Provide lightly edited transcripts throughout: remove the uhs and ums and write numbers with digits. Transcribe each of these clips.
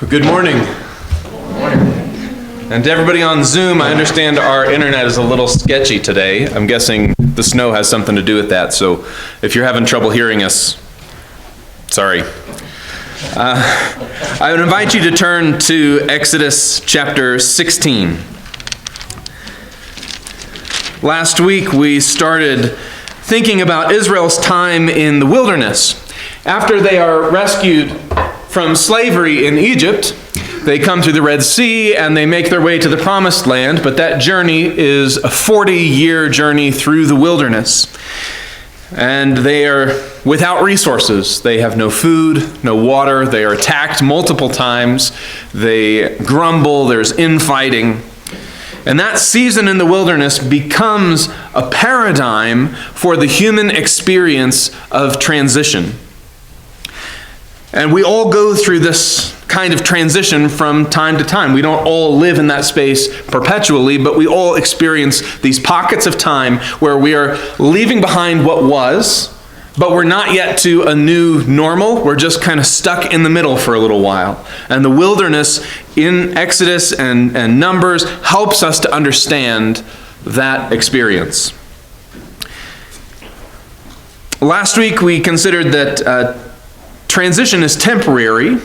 Good morning. And to everybody on Zoom, I understand our internet is a little sketchy today. I'm guessing the snow has something to do with that, so if you're having trouble hearing us, sorry. I would invite you to turn to Exodus chapter 16. Last week we started thinking about Israel's time in the wilderness. After they are rescued from slavery in Egypt, they come through the Red Sea and they make their way to the Promised Land, but that journey is a 40-year journey through the wilderness. And they are without resources. They have no food, no water. They are attacked multiple times. They grumble. There's infighting. And that season in the wilderness becomes a paradigm for the human experience of transition. And we all go through this kind of transition from time to time. We don't all live in that space perpetually, but we all experience these pockets of time where we are leaving behind what was, but we're not yet to a new normal. We're just kind of stuck in the middle for a little while. And the wilderness in Exodus and Numbers helps us to understand that experience. Last week we considered that transition is temporary,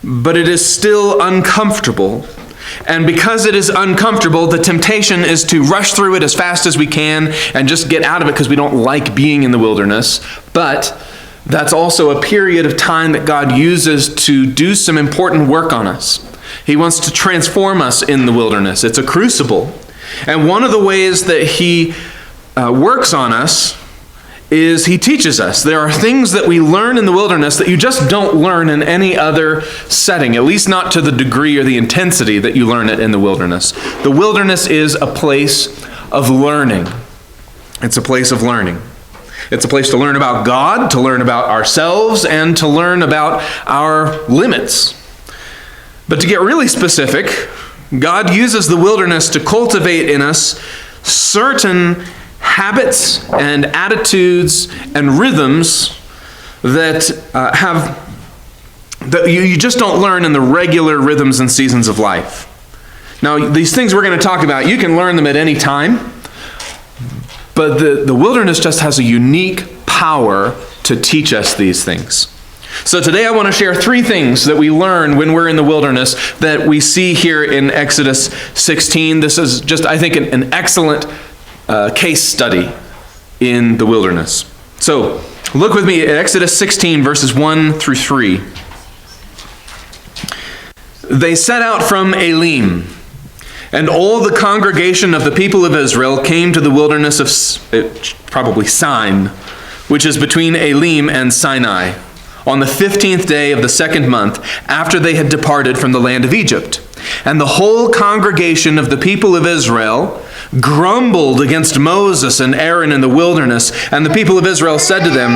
but it is still uncomfortable. And because it is uncomfortable, the temptation is to rush through it as fast as we can and just get out of it because we don't like being in the wilderness. But that's also a period of time that God uses to do some important work on us. He wants to transform us in the wilderness. It's a crucible. And one of the ways that He works on us is He teaches us. There are things that we learn in the wilderness that you just don't learn in any other setting, at least not to the degree or the intensity that you learn it in the wilderness. The wilderness is a place of learning. It's a place of learning. It's a place to learn about God, to learn about ourselves, and to learn about our limits. But to get really specific, God uses the wilderness to cultivate in us certain habits and attitudes and rhythms that you just don't learn in the regular rhythms and seasons of life. Now, these things we're going to talk about, you can learn them at any time, but the wilderness just has a unique power to teach us these things. So today I want to share 3 things that we learn when we're in the wilderness that we see here in Exodus 16. This is just, I think, an excellent case study in the wilderness. So, look with me at Exodus 16, verses 1 through 3. They set out from Elim, and all the congregation of the people of Israel came to the wilderness of probably Sin, which is between Elim and Sinai, on the 15th day of the 2nd month, after they had departed from the land of Egypt. And the whole congregation of the people of Israel grumbled against Moses and Aaron in the wilderness. And the people of Israel said to them,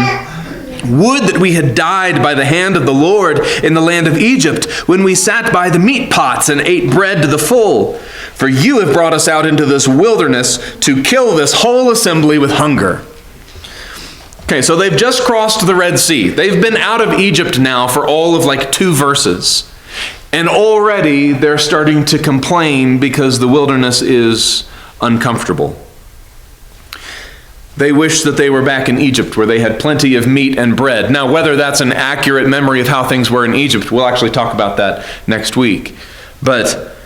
"Would that we had died by the hand of the Lord in the land of Egypt, when we sat by the meat pots and ate bread to the full. For you have brought us out into this wilderness to kill this whole assembly with hunger." Okay, so they've just crossed the Red Sea. They've been out of Egypt now for all of 2 verses. And already they're starting to complain because the wilderness is uncomfortable. They wish that they were back in Egypt where they had plenty of meat and bread. Now, whether that's an accurate memory of how things were in Egypt, we'll actually talk about that next week. But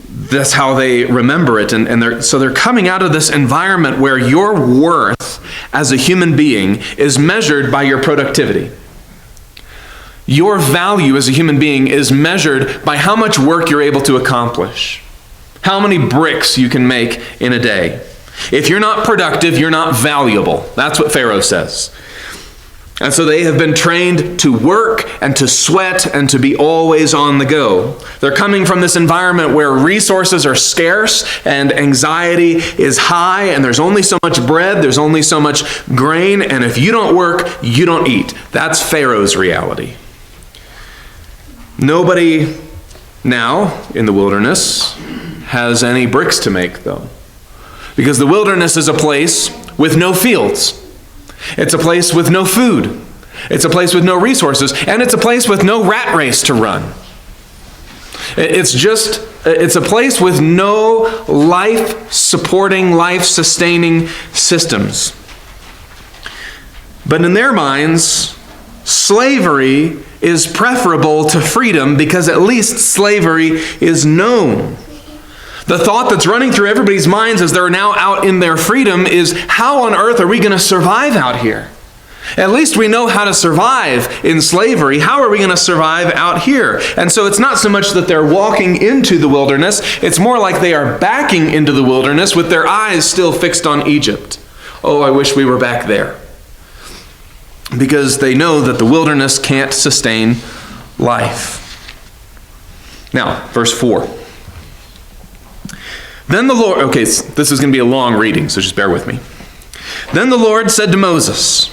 that's how they remember it. And so they're coming out of this environment where your worth as a human being is measured by your productivity. Your value as a human being is measured by how much work you're able to accomplish, how many bricks you can make in a day. If you're not productive, you're not valuable. That's what Pharaoh says. And so they have been trained to work and to sweat and to be always on the go. They're coming from this environment where resources are scarce and anxiety is high, and there's only so much bread, there's only so much grain, and if you don't work, you don't eat. That's Pharaoh's reality. Nobody now in the wilderness has any bricks to make, though. Because the wilderness is a place with no fields. It's a place with no food. It's a place with no resources. And it's a place with no rat race to run. It's a place with no life-supporting, life-sustaining systems. But in their minds, slavery is preferable to freedom because at least slavery is known. The thought that's running through everybody's minds as they're now out in their freedom is, how on earth are we going to survive out here? At least we know how to survive in slavery. How are we going to survive out here? And so it's not so much that they're walking into the wilderness, it's more like they are backing into the wilderness with their eyes still fixed on Egypt. Oh, I wish we were back there. Because they know that the wilderness can't sustain life. Now, verse 4. Then the Lord, okay, this is going to be a long reading, so just bear with me. Then the Lord said to Moses,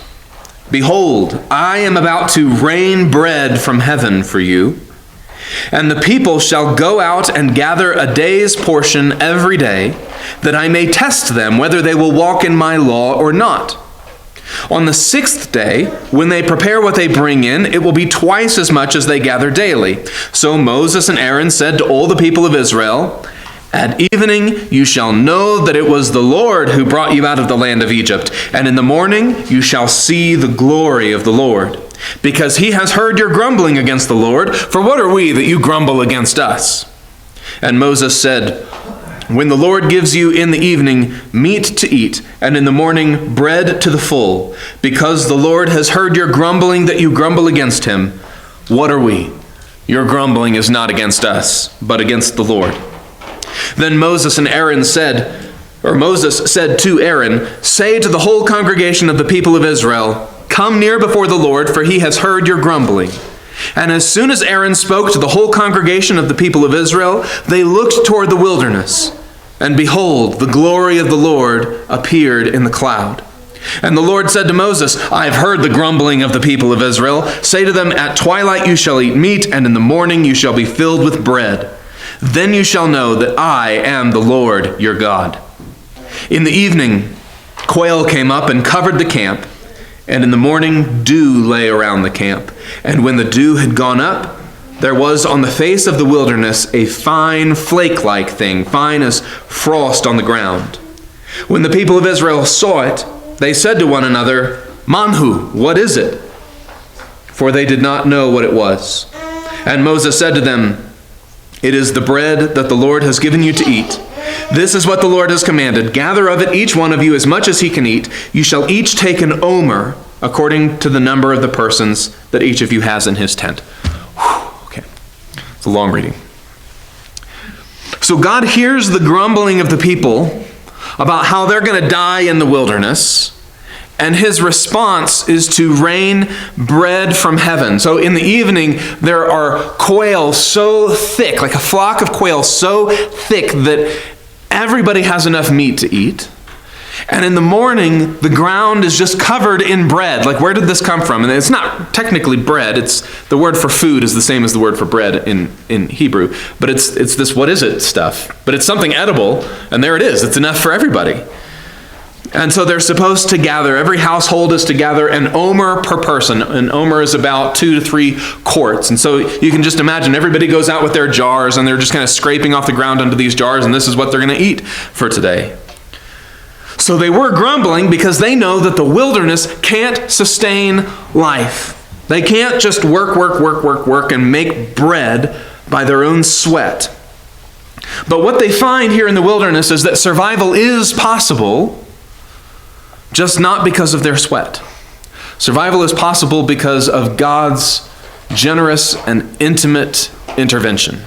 "Behold, I am about to rain bread from heaven for you, and the people shall go out and gather a day's portion every day, that I may test them whether they will walk in my law or not. On the 6th day, when they prepare what they bring in, it will be twice as much as they gather daily." So Moses and Aaron said to all the people of Israel, "At evening you shall know that it was the Lord who brought you out of the land of Egypt, and in the morning you shall see the glory of the Lord. Because he has heard your grumbling against the Lord, for what are we that you grumble against us?" And Moses said, "When the Lord gives you in the evening meat to eat, and in the morning bread to the full, because the Lord has heard your grumbling that you grumble against him, what are we? Your grumbling is not against us, but against the Lord." Then Moses said to Aaron, "Say to the whole congregation of the people of Israel, 'Come near before the Lord, for he has heard your grumbling.' And as soon as Aaron spoke to the whole congregation of the people of Israel, they looked toward the wilderness. And behold, the glory of the Lord appeared in the cloud. And the Lord said to Moses, 'I have heard the grumbling of the people of Israel. Say to them, at twilight you shall eat meat, and in the morning you shall be filled with bread. Then you shall know that I am the Lord your God.' In the evening, quail came up and covered the camp, and in the morning dew lay around the camp. And when the dew had gone up, there was on the face of the wilderness a fine flake-like thing, fine as frost on the ground. When the people of Israel saw it, they said to one another, 'Manhu, what is it?' For they did not know what it was. And Moses said to them, 'It is the bread that the Lord has given you to eat. This is what the Lord has commanded. Gather of it each one of you as much as he can eat. You shall each take an omer according to the number of the persons that each of you has in his tent.'" Okay, it's a long reading. So God hears the grumbling of the people about how they're going to die in the wilderness, and his response is to rain bread from heaven. So in the evening, there are quail so thick, like a flock of quail so thick that everybody has enough meat to eat. And in the morning, the ground is just covered in bread. Like, where did this come from? And it's not technically bread. It's the word for food is the same as the word for bread in Hebrew. But it's this what is it stuff. But it's something edible, and there it is. It's enough for everybody. And so they're supposed to gather, every household is to gather an omer per person. An omer is about 2 to 3 quarts. And so you can just imagine everybody goes out with their jars and they're just kind of scraping off the ground under these jars, and this is what they're going to eat for today. So they were grumbling because they know that the wilderness can't sustain life. They can't just work and make bread by their own sweat. But what they find here in the wilderness is that survival is possible, just not because of their sweat. Survival is possible because of God's generous and intimate intervention.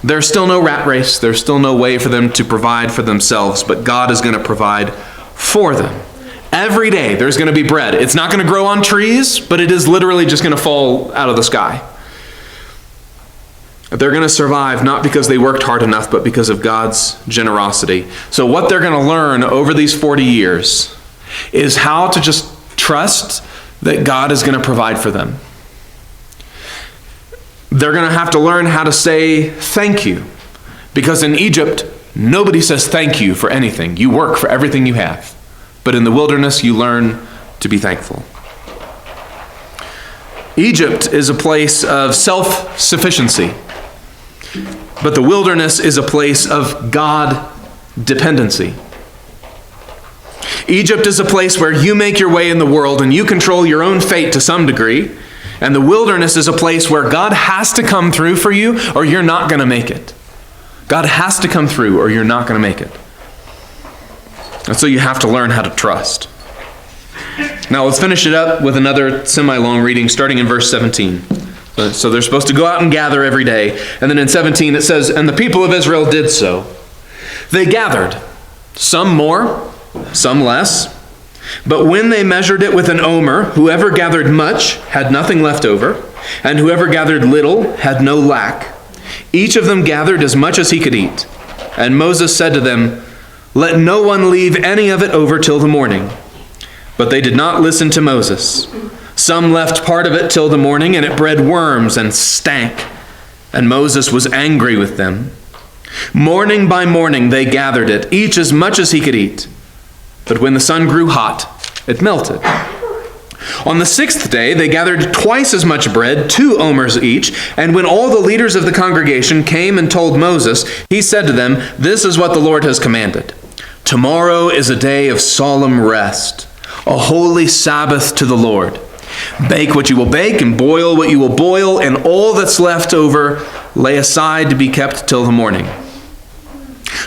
There's still no rat race. There's still no way for them to provide for themselves, but God is going to provide for them. Every day there's going to be bread. It's not going to grow on trees, but it is literally just going to fall out of the sky. They're going to survive not because they worked hard enough, but because of God's generosity. So what they're going to learn over these 40 years is how to just trust that God is going to provide for them. They're going to have to learn how to say thank you. Because in Egypt, nobody says thank you for anything. You work for everything you have. But in the wilderness, you learn to be thankful. Egypt is a place of self-sufficiency, but the wilderness is a place of God dependency. Egypt is a place where you make your way in the world and you control your own fate to some degree, and the wilderness is a place where God has to come through for you or you're not going to make it. God has to come through or you're not going to make it. And so you have to learn how to trust. Now let's finish it up with another semi-long reading starting in verse 17. So they're supposed to go out and gather every day. And then in 17 it says, "And the people of Israel did so. They gathered, some more, some less. But when they measured it with an omer, whoever gathered much had nothing left over, and whoever gathered little had no lack. Each of them gathered as much as he could eat. And Moses said to them, 'Let no one leave any of it over till the morning.' But they did not listen to Moses. Some left part of it till the morning, and it bred worms and stank. And Moses was angry with them. Morning by morning they gathered it, each as much as he could eat. But when the sun grew hot, it melted. On the 6th day they gathered twice as much bread, 2 omers each. And when all the leaders of the congregation came and told Moses, he said to them, 'This is what the Lord has commanded. Tomorrow is a day of solemn rest, a holy Sabbath to the Lord. Bake what you will bake and boil what you will boil, and all that's left over lay aside to be kept till the morning.'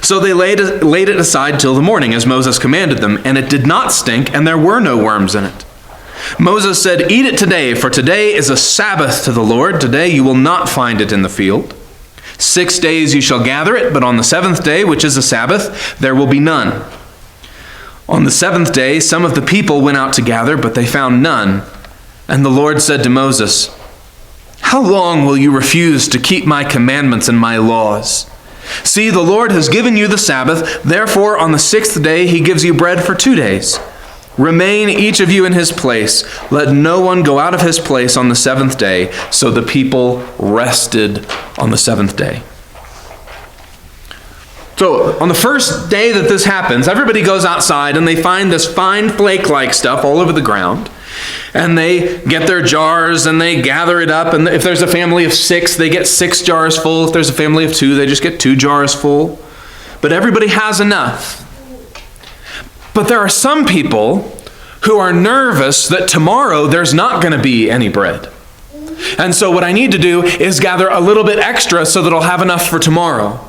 So they laid it aside till the morning, as Moses commanded them, and it did not stink, and there were no worms in it. Moses said, 'Eat it today, for today is a Sabbath to the Lord. Today you will not find it in the field. 6 days you shall gather it, but on the 7th day, which is a Sabbath, there will be none.' On the 7th day, some of the people went out to gather, but they found none. And the Lord said to Moses, 'How long will you refuse to keep my commandments and my laws? See, the Lord has given you the Sabbath. Therefore, on the 6th day, he gives you bread for 2 days. Remain each of you in his place. Let no one go out of his place on the 7th day.' So the people rested on the 7th day." So on the first day that this happens, everybody goes outside and they find this fine flake-like stuff all over the ground. And they get their jars and they gather it up. And if there's a family of 6, they get 6 jars full. If there's a family of 2, they just get 2 jars full. But everybody has enough. But there are some people who are nervous that tomorrow there's not going to be any bread. And so what I need to do is gather a little bit extra so that I'll have enough for tomorrow.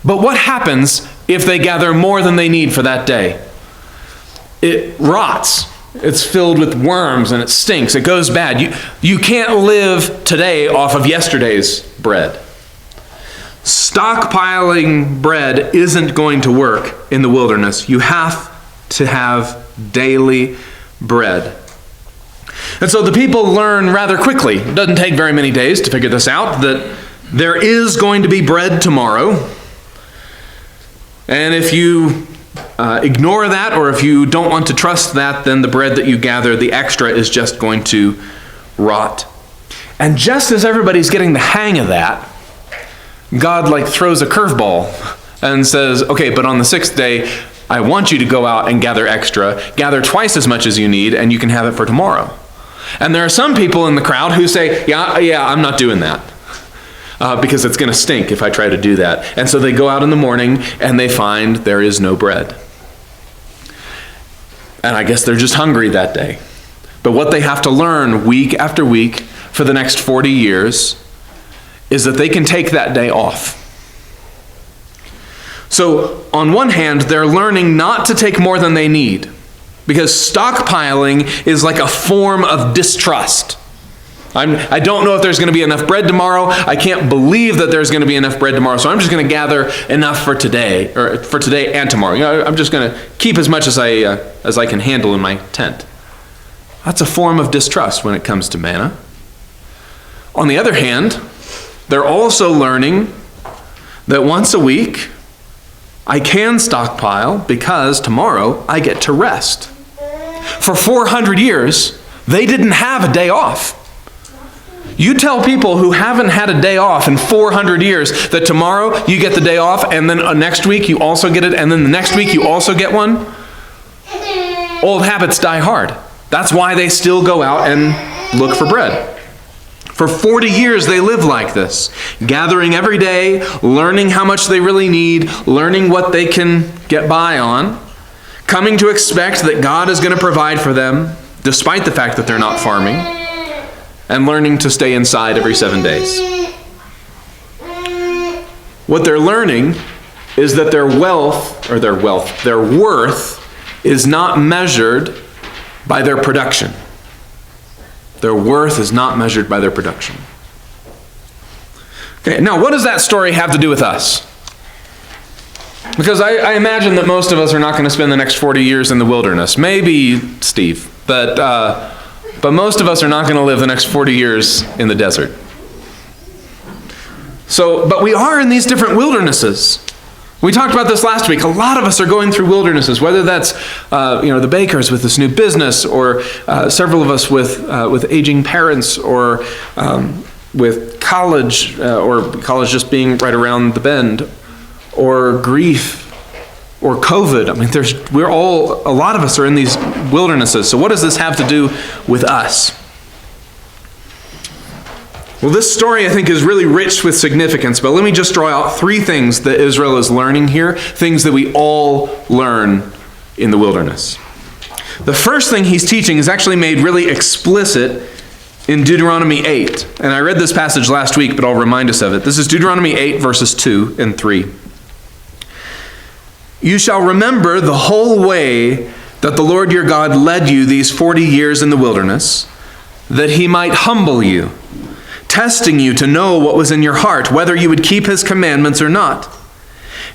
But what happens if they gather more than they need for that day? It rots. It's filled with worms and it stinks. It goes bad. You can't live today off of yesterday's bread. Stockpiling bread isn't going to work in the wilderness. You have to have daily bread. And so the people learn rather quickly, it doesn't take very many days to figure this out, that there is going to be bread tomorrow. And if you ignore that, or if you don't want to trust that, then the bread that you gather, the extra, is just going to rot. And just as everybody's getting the hang of that, God throws a curveball and says, "Okay, but on the 6th day, I want you to go out and gather extra, gather twice as much as you need, and you can have it for tomorrow." And there are some people in the crowd who say, yeah, I'm not doing that. Because it's going to stink if I try to do that. And so they go out in the morning and they find there is no bread. And I guess they're just hungry that day. But what they have to learn week after week for the next 40 years is that they can take that day off. So on one hand, they're learning not to take more than they need, because stockpiling is like a form of distrust. I don't know if there's going to be enough bread tomorrow. I can't believe that there's going to be enough bread tomorrow, so I'm just going to gather enough for today, or for today and tomorrow. I'm just going to keep as much as I can handle in my tent. That's a form of distrust when it comes to manna. On the other hand, they're also learning that once a week I can stockpile because tomorrow I get to rest. For 400 years, they didn't have a day off. You tell people who haven't had a day off in 400 years that tomorrow you get the day off, and then next week you also get it, and then the next week you also get one. Old habits die hard. That's why they still go out and look for bread. For 40 years they live like this, gathering every day, learning how much they really need, learning what they can get by on, coming to expect that God is going to provide for them, despite the fact that they're not farming, and learning to stay inside every 7 days. What they're learning is that their worth is not measured by their production. Their worth is not measured by their production. Okay, now what does that story have to do with us? Because I imagine that most of us are not going to spend the next 40 years in the wilderness. Maybe Steve, but most of us are not going to live the next 40 years in the desert. But we are in these different wildernesses. We talked about this last week. A lot of us are going through wildernesses, whether that's the bakers with this new business, or several of us with aging parents, or with college, or college just being right around the bend, or grief, or COVID. I mean, a lot of us are in these wildernesses. So what does this have to do with us? Well, this story, I think, is really rich with significance, but let me just draw out 3 things that Israel is learning here, things that we all learn in the wilderness. The first thing he's teaching is actually made really explicit in Deuteronomy 8. And I read this passage last week, but I'll remind us of it. This is Deuteronomy 8, verses 2 and 3. You shall remember the whole way that the Lord your God led you these 40 years in the wilderness, that he might humble you, testing you to know what was in your heart, whether you would keep his commandments or not.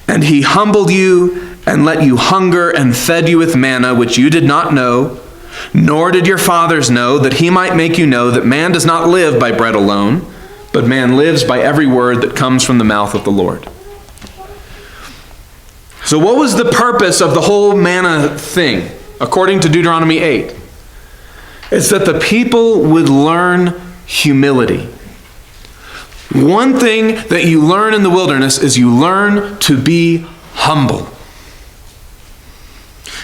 And he humbled you and let you hunger and fed you with manna, which you did not know, nor did your fathers know, that he might make you know that man does not live by bread alone, but man lives by every word that comes from the mouth of the Lord. So what was the purpose of the whole manna thing, according to Deuteronomy 8? It's that the people would learn humility. One thing that you learn in the wilderness is you learn to be humble.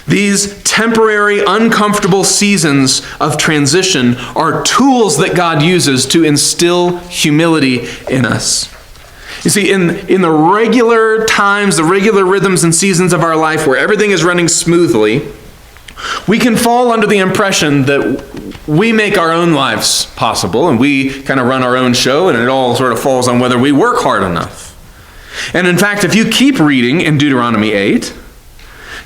These temporary, uncomfortable seasons of transition are tools that God uses to instill humility in us. You see, in the regular times, the regular rhythms and seasons of our life where everything is running smoothly, we can fall under the impression that we make our own lives possible, and we kind of run our own show, and it all sort of falls on whether we work hard enough. And in fact, if you keep reading in Deuteronomy 8,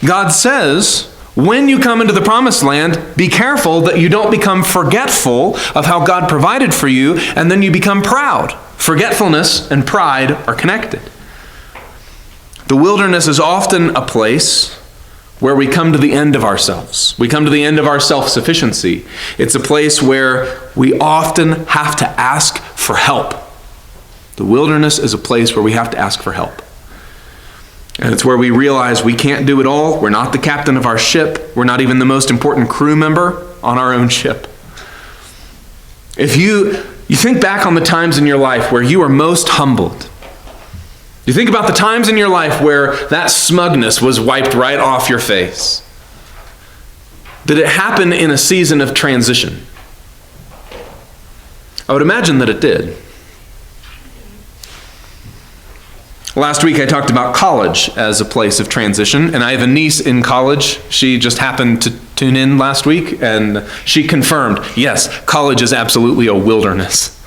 God says, when you come into the promised land, be careful that you don't become forgetful of how God provided for you, and then you become proud. Forgetfulness and pride are connected. The wilderness is often a place where we come to the end of ourselves. We come to the end of our self-sufficiency. It's a place where we often have to ask for help. The wilderness is a place where we have to ask for help. And it's where we realize we can't do it all. We're not the captain of our ship. We're not even the most important crew member on our own ship. If you think back on the times in your life where you are most humbled, you think about the times in your life where that smugness was wiped right off your face. Did it happen in a season of transition? I would imagine that it did. Last week I talked about college as a place of transition, and I have a niece in college. She just happened to tune in last week, and she confirmed, yes, college is absolutely a wilderness.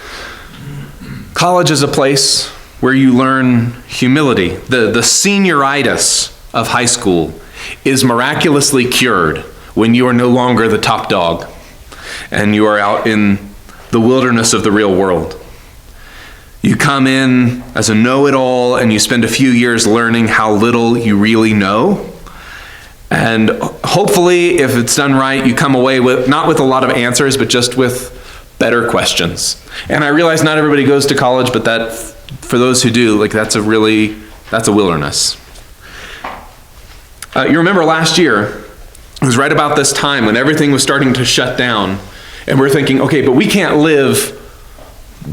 College is a place where you learn humility. The senioritis of high school is miraculously cured when you are no longer the top dog and you are out in the wilderness of the real world. You come in as a know-it-all and you spend a few years learning how little you really know. And hopefully, if it's done right, you come away with not with a lot of answers, but just with better questions. And I realize not everybody goes to college, but that for those who do, that's a wilderness. You remember last year, it was right about this time when everything was starting to shut down, and we're thinking, okay, but we can't live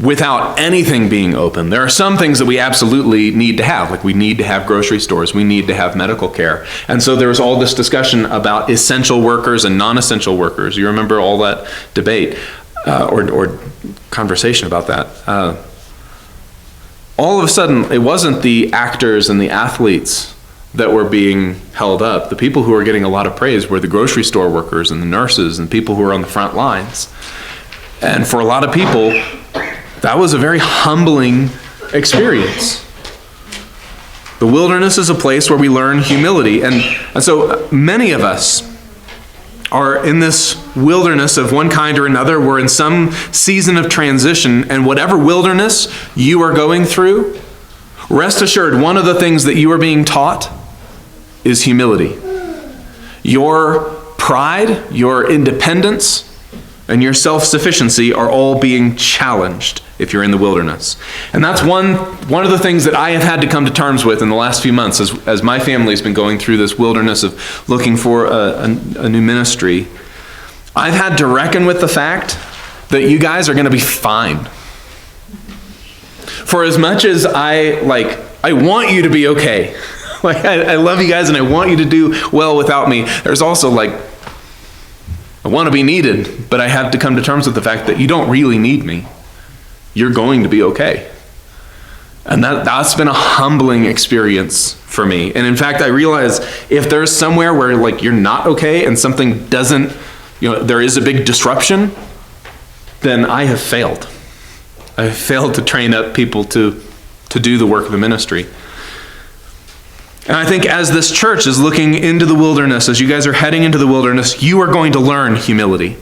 without anything being open. There are some things that we absolutely need to have, like we need to have grocery stores, we need to have medical care. And so there was all this discussion about essential workers and non-essential workers. You remember all that debate. or conversation about that. All of a sudden, it wasn't the actors and the athletes that were being held up. The people who were getting a lot of praise were the grocery store workers and the nurses and people who were on the front lines. And for a lot of people, that was a very humbling experience. The wilderness is a place where we learn humility. And so many of us are in this wilderness of one kind or another. We're in some season of transition, and whatever wilderness you are going through, rest assured, one of the things that you are being taught is humility. Your pride, your independence, and your self-sufficiency are all being challenged if you're in the wilderness. And that's one of the things that I have had to come to terms with in the last few months as my family's been going through this wilderness of looking for a new ministry. I've had to reckon with the fact that you guys are going to be fine. For as much as I want you to be okay. I love you guys and I want you to do well without me. There's also I want to be needed, but I have to come to terms with the fact that you don't really need me. You're going to be okay. And that's been a humbling experience for me. And in fact, I realize if there's somewhere where you're not okay and something doesn't, there is a big disruption, then I have failed. I have failed to train up people to do the work of the ministry. And I think as this church is looking into the wilderness, as you guys are heading into the wilderness, you are going to learn humility.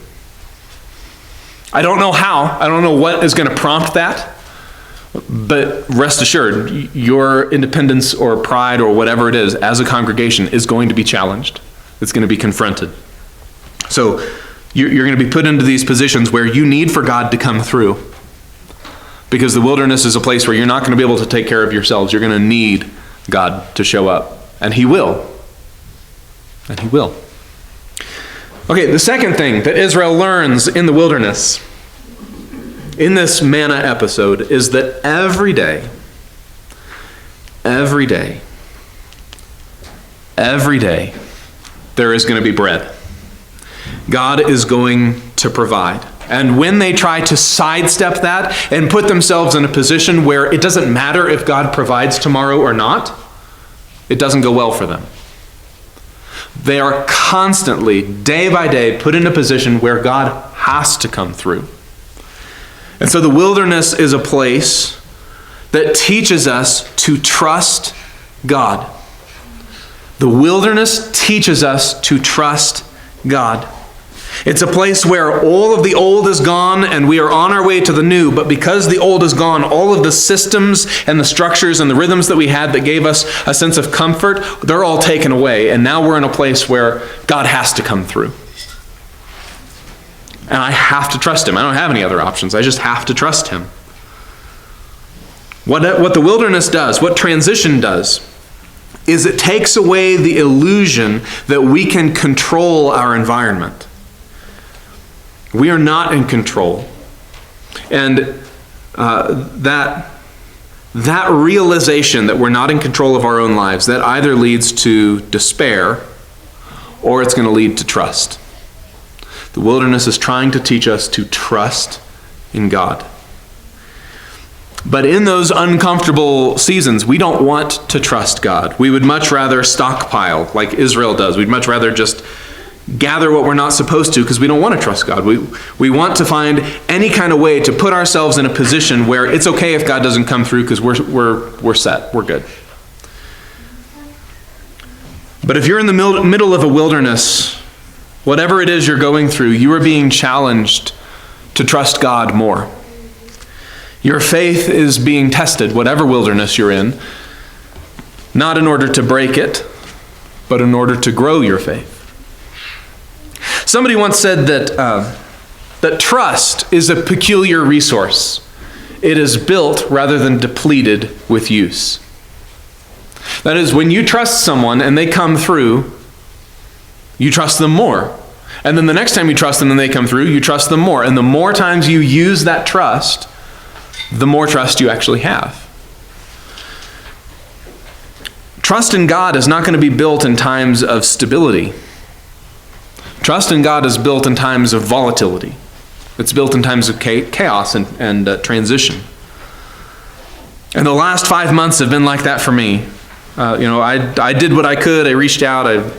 I don't know how. I don't know what is going to prompt that. But rest assured, your independence or pride or whatever it is as a congregation is going to be challenged. It's going to be confronted. So you're going to be put into these positions where you need for God to come through. Because the wilderness is a place where you're not going to be able to take care of yourselves. You're going to need God to show up. And He will. And He will. Okay, the second thing that Israel learns in the wilderness, in this manna episode, is that every day, there is going to be bread. God is going to provide. And when they try to sidestep that and put themselves in a position where it doesn't matter if God provides tomorrow or not, it doesn't go well for them. They are constantly, day by day, put in a position where God has to come through. And so the wilderness is a place that teaches us to trust God. The wilderness teaches us to trust God. It's a place where all of the old is gone and we are on our way to the new. But because the old is gone, all of the systems and the structures and the rhythms that we had that gave us a sense of comfort, they're all taken away. And now we're in a place where God has to come through. And I have to trust Him. I don't have any other options. I just have to trust Him. What the wilderness does, what transition does, is it takes away the illusion that we can control our environment. We are not in control. And that realization that we're not in control of our own lives, that either leads to despair or it's going to lead to trust. The wilderness is trying to teach us to trust in God. But in those uncomfortable seasons, we don't want to trust God. We would much rather stockpile like Israel does. We'd much rather just gather what we're not supposed to because we don't want to trust God. We want to find any kind of way to put ourselves in a position where it's okay if God doesn't come through because we're set. We're good. But if you're in the middle of a wilderness, whatever it is you're going through, you are being challenged to trust God more. Your faith is being tested, whatever wilderness you're in, not in order to break it, but in order to grow your faith. Somebody once said that trust is a peculiar resource. It is built rather than depleted with use. That is, when you trust someone and they come through, you trust them more. And then the next time you trust them and they come through, you trust them more. And the more times you use that trust, the more trust you actually have. Trust in God is not going to be built in times of stability. Trust in God is built in times of volatility. It's built in times of chaos and transition. And the last 5 months have been like that for me. I did what I could. I reached out. I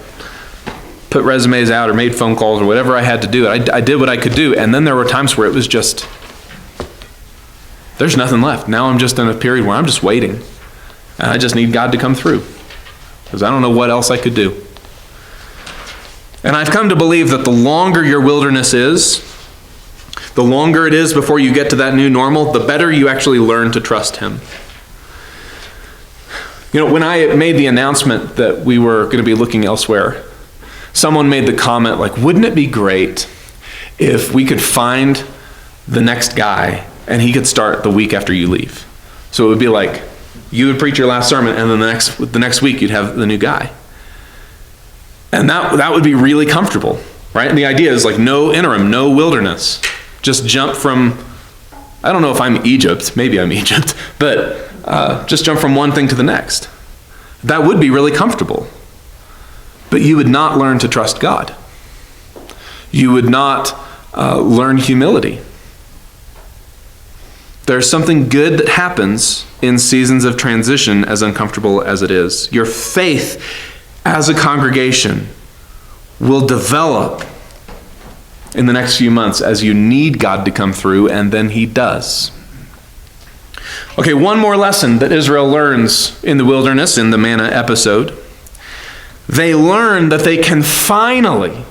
put resumes out or made phone calls or whatever I had to do. I did what I could do. And then there were times where it was just, there's nothing left. Now I'm just in a period where I'm just waiting. And I just need God to come through, because I don't know what else I could do. And I've come to believe that the longer your wilderness is, the longer it is before you get to that new normal, the better you actually learn to trust Him. When I made the announcement that we were going to be looking elsewhere, someone made the comment like, wouldn't it be great if we could find the next guy and he could start the week after you leave? So it would be like, you would preach your last sermon and then the next week you'd have the new guy. And that would be really comfortable, right? And the idea is like no interim, no wilderness. Just jump from, I don't know if I'm Egypt, maybe I'm Egypt, but just jump from one thing to the next. That would be really comfortable. But you would not learn to trust God. You would not learn humility. There's something good that happens in seasons of transition, as uncomfortable as it is. Your faith as a congregation will develop in the next few months as you need God to come through, and then He does. Okay, one more lesson that Israel learns in the wilderness, in the manna episode. They learn that they can finally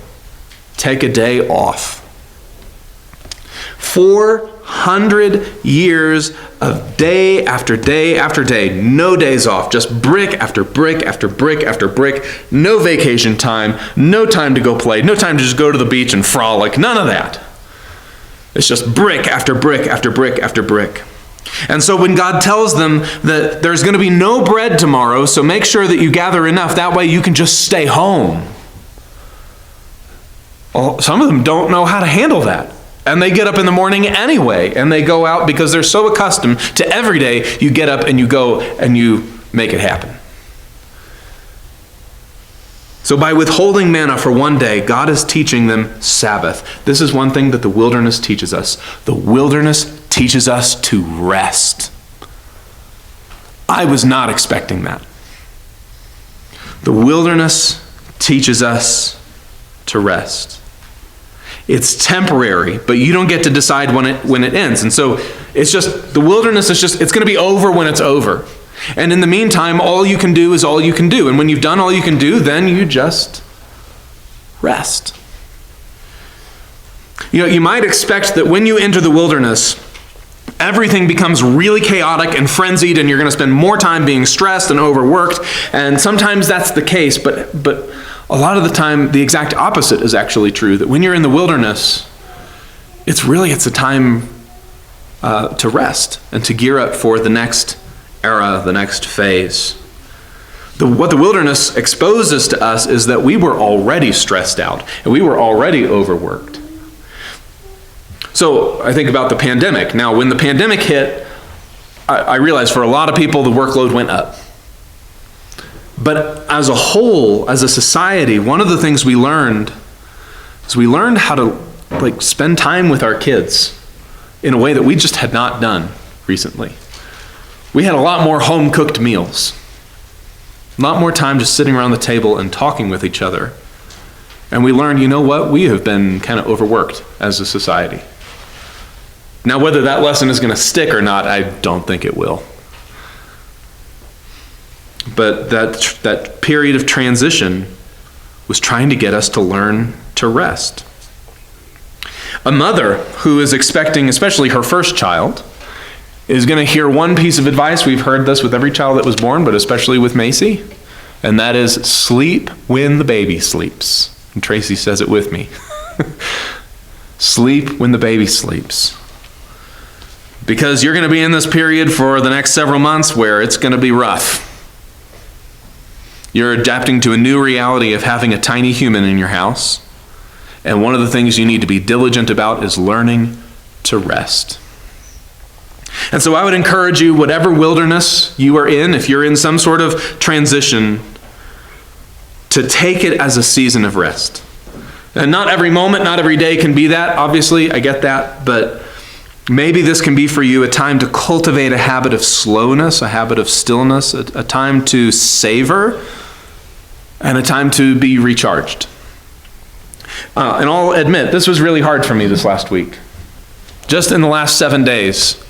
take a day off. 400 years of day after day after day, no days off, just brick after brick after brick after brick, no vacation time, no time to go play, no time to just go to the beach and frolic, none of that. It's just brick after brick after brick after brick. And so when God tells them that there's going to be no bread tomorrow, so make sure that you gather enough, that way you can just stay home. Well, some of them don't know how to handle that. And they get up in the morning anyway, and they go out because they're so accustomed to every day you get up and you go and you make it happen. So by withholding manna for one day, God is teaching them Sabbath. This is one thing that the wilderness teaches us. The wilderness teaches us to rest. I was not expecting that. The wilderness teaches us to rest. It's temporary, but you don't get to decide when it ends. And so it's just, the wilderness is just, it's going to be over when it's over. And in the meantime, all you can do is all you can do. And when you've done all you can do, then you just rest. You might expect that when you enter the wilderness, everything becomes really chaotic and frenzied, and you're going to spend more time being stressed and overworked. And sometimes that's the case, but a lot of the time, the exact opposite is actually true. That when you're in the wilderness, it's a time to rest and to gear up for the next era, the next phase. What the wilderness exposes to us is that we were already stressed out and we were already overworked. So I think about the pandemic. Now, when the pandemic hit, I realized for a lot of people the workload went up. But as a whole, as a society, one of the things we learned is we learned how to spend time with our kids in a way that we just had not done recently. We had a lot more home-cooked meals, a lot more time just sitting around the table and talking with each other. And we learned, you know what, we have been kind of overworked as a society. Now, whether that lesson is going to stick or not, I don't think it will. But that period of transition was trying to get us to learn to rest. A mother who is expecting, especially her first child, is going to hear one piece of advice. We've heard this with every child that was born, but especially with Macy, and that is sleep when the baby sleeps. And Tracy says it with me. Sleep when the baby sleeps. Because you're going to be in this period for the next several months where it's going to be rough. You're adapting to a new reality of having a tiny human in your house. And one of the things you need to be diligent about is learning to rest. And so I would encourage you, whatever wilderness you are in, if you're in some sort of transition, to take it as a season of rest. And not every moment, not every day can be that. Obviously, I get that. But maybe this can be for you a time to cultivate a habit of slowness, a habit of stillness, a time to savor, and a time to be recharged. And I'll admit, this was really hard for me this last week. Just in the last 7 days,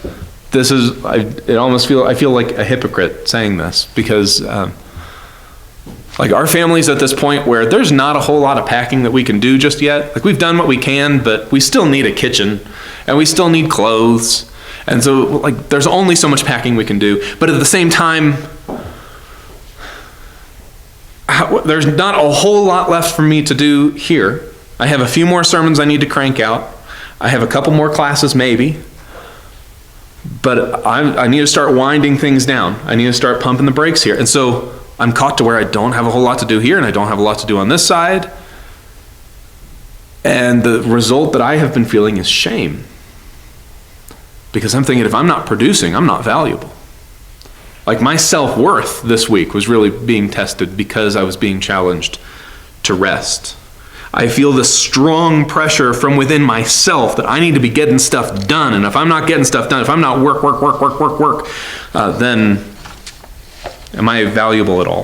I feel like a hypocrite saying this, because like our family's at this point where there's not a whole lot of packing that we can do just yet. Like we've done what we can, but we still need a kitchen and we still need clothes. And so like there's only so much packing we can do. But at the same time, there's not a whole lot left for me to do here. I have a few more sermons I need to crank out. I have a couple more classes maybe. But I need to start winding things down. I need to start pumping the brakes here. And so I'm caught to where I don't have a whole lot to do here, and I don't have a lot to do on this side. And the result that I have been feeling is shame. Because I'm thinking, if I'm not producing, I'm not valuable. Like my self-worth this week was really being tested because I was being challenged to rest. I feel this strong pressure from within myself that I need to be getting stuff done. And if I'm not getting stuff done, if I'm not work, then am I valuable at all?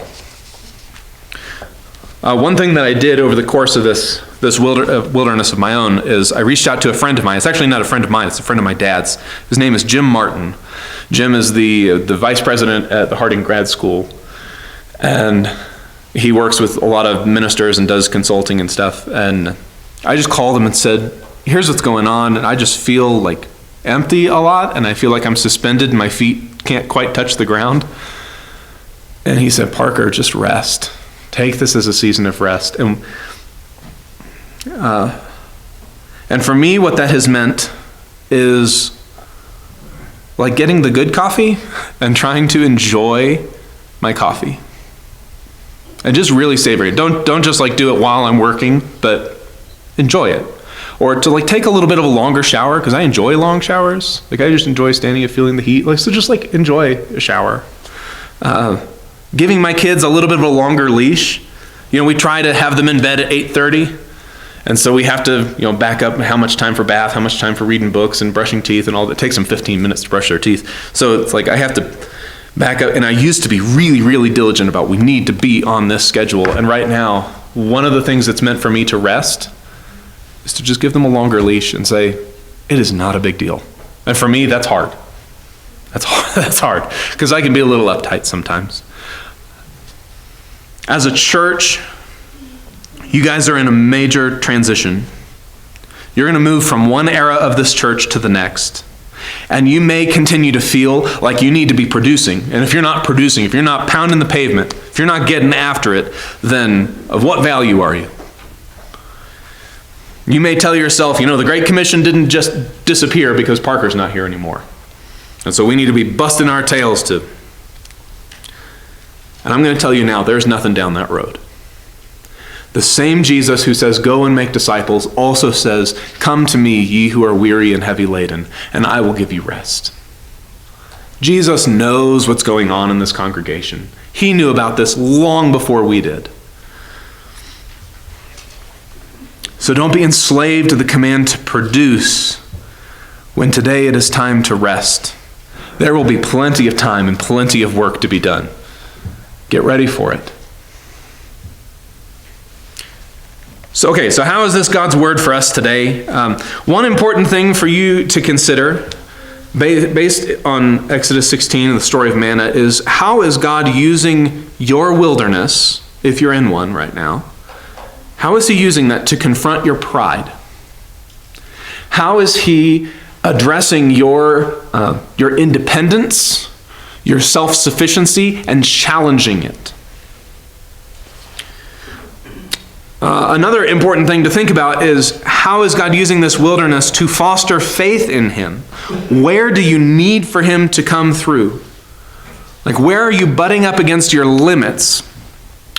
One thing that I did over the course of this wilderness of my own is I reached out to a friend of mine. It's actually not a friend of mine. It's a friend of my dad's. His name is Jim Martin. Jim is the vice president at the Harding Grad School. And he works with a lot of ministers and does consulting and stuff. And I just called him and said, here's what's going on. And I just feel like empty a lot. And I feel like I'm suspended and my feet can't quite touch the ground. And he said, Parker, just rest. Take this as a season of rest. And for me, what that has meant is like getting the good coffee and trying to enjoy my coffee. And just really savor it. Don't just like do it while I'm working, but enjoy it. Or to like take a little bit of a longer shower, because I enjoy long showers. Like I just enjoy standing and feeling the heat. Like so just like enjoy a shower. Giving my kids a little bit of a longer leash. You know, we try to have them in bed at 8:30. And so we have to, back up how much time for bath, how much time for reading books and brushing teeth and all that. It takes them 15 minutes to brush their teeth. So it's like I have to back up. And I used to be really, really diligent about we need to be on this schedule. And right now, one of the things that's meant for me to rest is to just give them a longer leash and say, it is not a big deal. And for me, that's hard. That's hard because I can be a little uptight sometimes. As a church, you guys are in a major transition. You're going to move from one era of this church to the next. And you may continue to feel like you need to be producing. And if you're not producing, if you're not pounding the pavement, if you're not getting after it, then of what value are you? You may tell yourself, the Great Commission didn't just disappear because Parker's not here anymore. And so we need to be busting our tails to. And I'm going to tell you now, there's nothing down that road. The same Jesus who says, go and make disciples, also says, come to me, ye who are weary and heavy laden, and I will give you rest. Jesus knows what's going on in this congregation. He knew about this long before we did. So don't be enslaved to the command to produce when today it is time to rest. There will be plenty of time and plenty of work to be done. Get ready for it. So how is this God's word for us today? One important thing for you to consider, based on Exodus 16 and the story of manna, is how is God using your wilderness, if you're in one right now, how is he using that to confront your pride? How is he addressing your independence, your self-sufficiency, and challenging it? Another important thing to think about is how is God using this wilderness to foster faith in him? Where do you need for him to come through? Like where are you butting up against your limits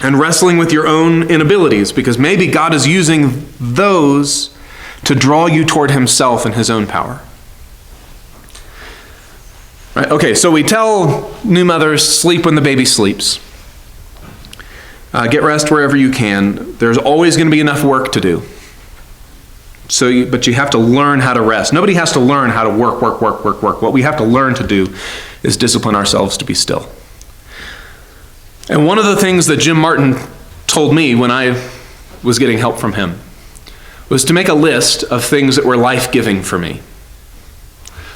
and wrestling with your own inabilities? Because maybe God is using those to draw you toward himself and his own power. Right? Okay, so we tell new mothers, sleep when the baby sleeps. Get rest wherever you can. There's always going to be enough work to do. But you have to learn how to rest. Nobody has to learn how to work. What we have to learn to do is discipline ourselves to be still. And one of the things that Jim Martin told me when I was getting help from him was to make a list of things that were life-giving for me.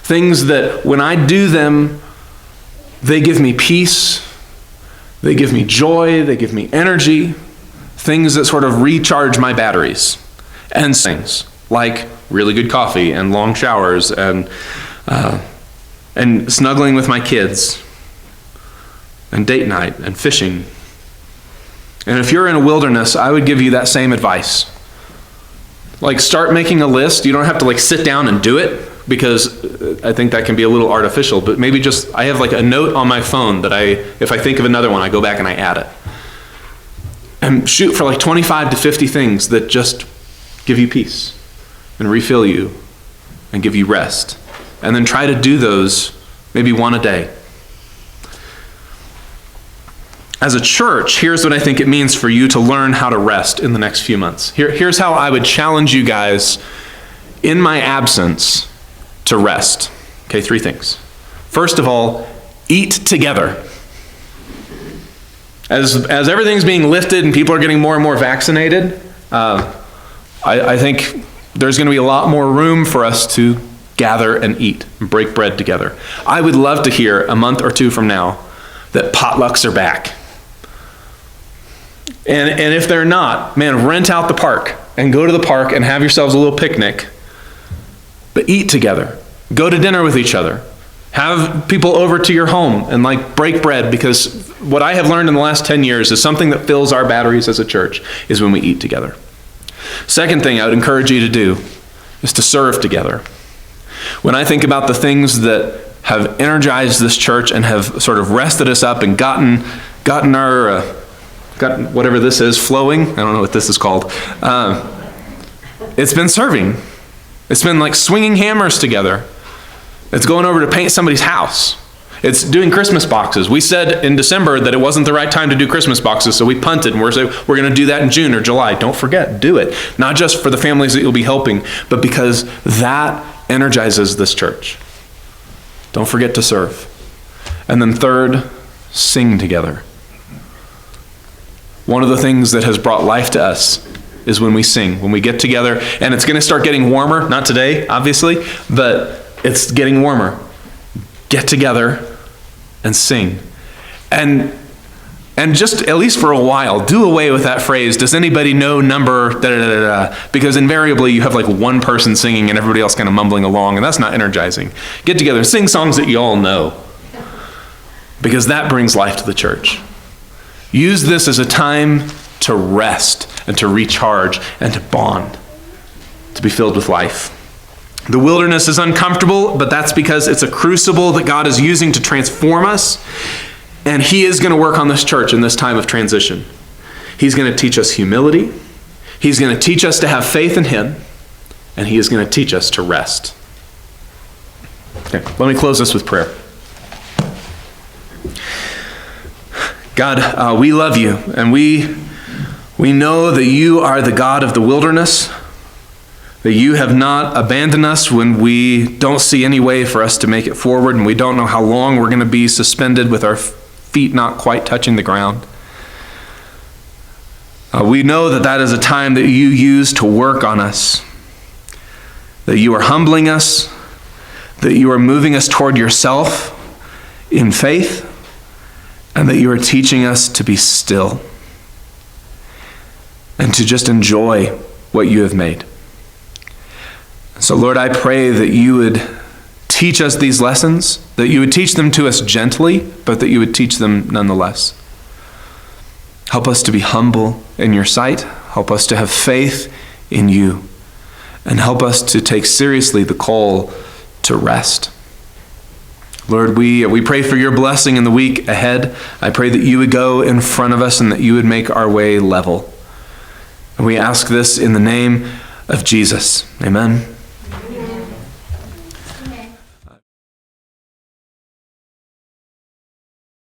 Things that when I do them, they give me peace, they give me joy, they give me energy, things that sort of recharge my batteries. And things like really good coffee and long showers and snuggling with my kids and date night and fishing. And if you're in a wilderness, I would give you that same advice. Like, start making a list. You don't have to like sit down and do it, because I think that can be a little artificial, but maybe just, I have like a note on my phone that if I think of another one, I go back and I add it. And shoot for like 25 to 50 things that just give you peace and refill you and give you rest. And then try to do those maybe one a day. As a church, here's what I think it means for you to learn how to rest in the next few months. Here's how I would challenge you guys in my absence to rest. Okay, 3 things. First of all, eat together. As everything's being lifted and people are getting more and more vaccinated, I think there's going to be a lot more room for us to gather and eat and break bread together. I would love to hear a month or 2 from now that potlucks are back. And if they're not, man, rent out the park and go to the park and have yourselves a little picnic. But eat together. Go to dinner with each other. Have people over to your home and like break bread, because what I have learned in the last 10 years is something that fills our batteries as a church is when we eat together. Second thing I would encourage you to do is to serve together. When I think about the things that have energized this church and have sort of rested us up and gotten our whatever this is flowing, I don't know what this is called. It's been serving. It's been like swinging hammers together. It's going over to paint somebody's house. It's doing Christmas boxes. We said in December that it wasn't the right time to do Christmas boxes, so we punted, and we're going to do that in June or July. Don't forget, do it. Not just for the families that you'll be helping, but because that energizes this church. Don't forget to serve. And then third, sing together. One of the things that has brought life to us is when we sing, when we get together, and it's going to start getting warmer, not today, obviously, but it's getting warmer. Get together and sing. And just, at least for a while, do away with that phrase, does anybody know number, da-da-da-da-da, because invariably you have like one person singing and everybody else kind of mumbling along, and that's not energizing. Get together and sing songs that you all know, because that brings life to the church. Use this as a time to rest and to recharge and to bond, to be filled with life. The wilderness is uncomfortable, but that's because it's a crucible that God is using to transform us, and He is going to work on this church in this time of transition. He's going to teach us humility. He's going to teach us to have faith in Him, and He is going to teach us to rest. Okay, let me close this with prayer. God, we love you, and we know that you are the God of the wilderness, that you have not abandoned us when we don't see any way for us to make it forward, and we don't know how long we're going to be suspended with our feet not quite touching the ground. We know that that is a time that you use to work on us, that you are humbling us, that you are moving us toward yourself in faith, and that you are teaching us to be still and to just enjoy what you have made. So Lord, I pray that you would teach us these lessons, that you would teach them to us gently, but that you would teach them nonetheless. Help us to be humble in your sight. Help us to have faith in you. And help us to take seriously the call to rest. Lord, we pray for your blessing in the week ahead. I pray that you would go in front of us and that you would make our way level. And we ask this in the name of Jesus. Amen.